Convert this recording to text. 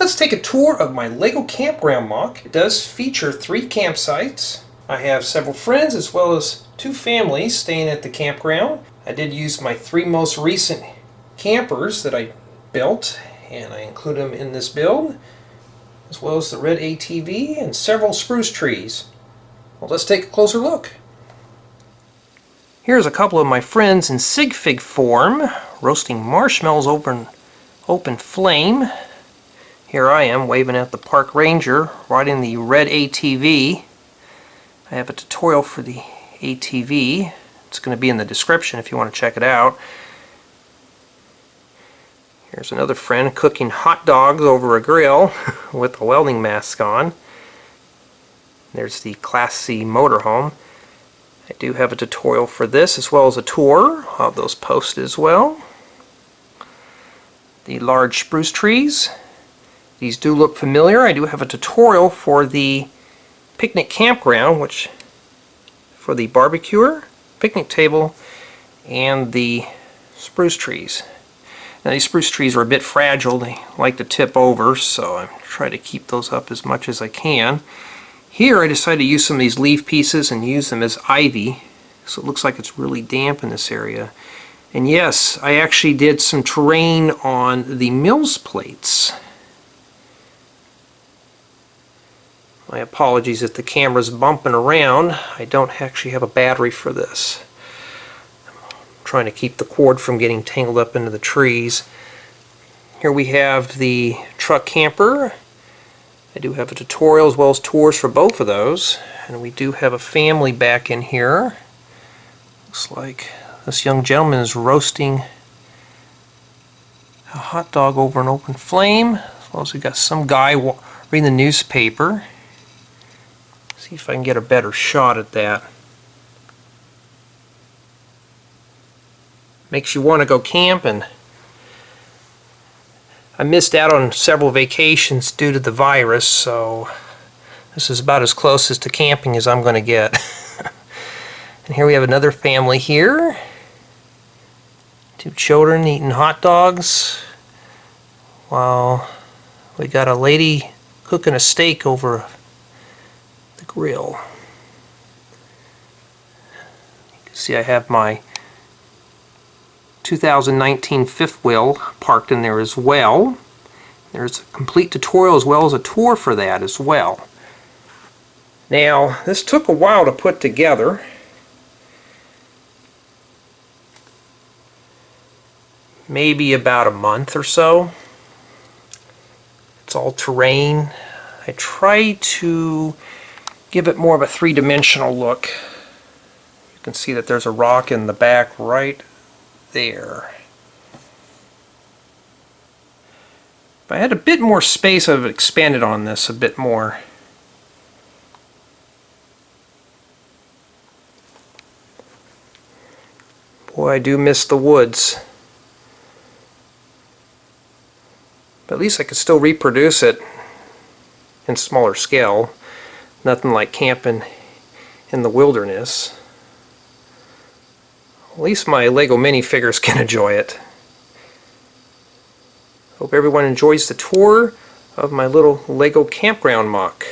Let's take a tour of my Lego Campground mock. It does feature 3 campsites. I have several friends as well as 2 families staying at the campground. I did use my 3 most recent campers that I built, and I include them in this build, as well as the red ATV and several spruce trees. Well, let's take a closer look. Here's a couple of my friends in sig fig form, roasting marshmallows over an open flame. Here I am waving at the park ranger, riding the red ATV. I have a tutorial for the ATV. It's going to be in the description if you want to check it out. Here's another friend cooking hot dogs over a grill with a welding mask on. There's the Class C motorhome. I do have a tutorial for this as well as a tour. I'll have those posted as well. The large spruce trees. These do look familiar. I do have a tutorial for the picnic campground, which for the barbecuer, picnic table, and the spruce trees. Now these spruce trees are a bit fragile. They like to tip over, so I try to keep those up as much as I can. Here I decided to use some of these leaf pieces and use them as ivy, so it looks like it's really damp in this area. And yes, I actually did some terrain on the Mills plates. My apologies if the camera's bumping around. I don't actually have a battery for this. Trying to keep the cord from getting tangled up into the trees. Here we have the truck camper. I do have a tutorial as well as tours for both of those. And we do have a family back in here. Looks like this young gentleman is roasting a hot dog over an open flame. As well as we got some guy reading the newspaper. See if I can get a better shot at that. Makes you want to go camping. I missed out on several vacations due to the virus, so this is about as close as to camping as I'm going to get. And here we have another family here. 2 children eating hot dogs, while we got a lady cooking a steak over the grill. You can see I have my 2019 fifth wheel parked in there as well. There's a complete tutorial as well as a tour for that as well. Now, this took a while to put together. Maybe about a month or so. It's all terrain. I try to give it more of a 3-dimensional look. You can see that there's a rock in the back right there. If I had a bit more space, I would have expanded on this a bit more. Boy, I do miss the woods. But at least I could still reproduce it in smaller scale. Nothing like camping in the wilderness. At least my Lego minifigures can enjoy it. Hope everyone enjoys the tour of my little Lego campground mock.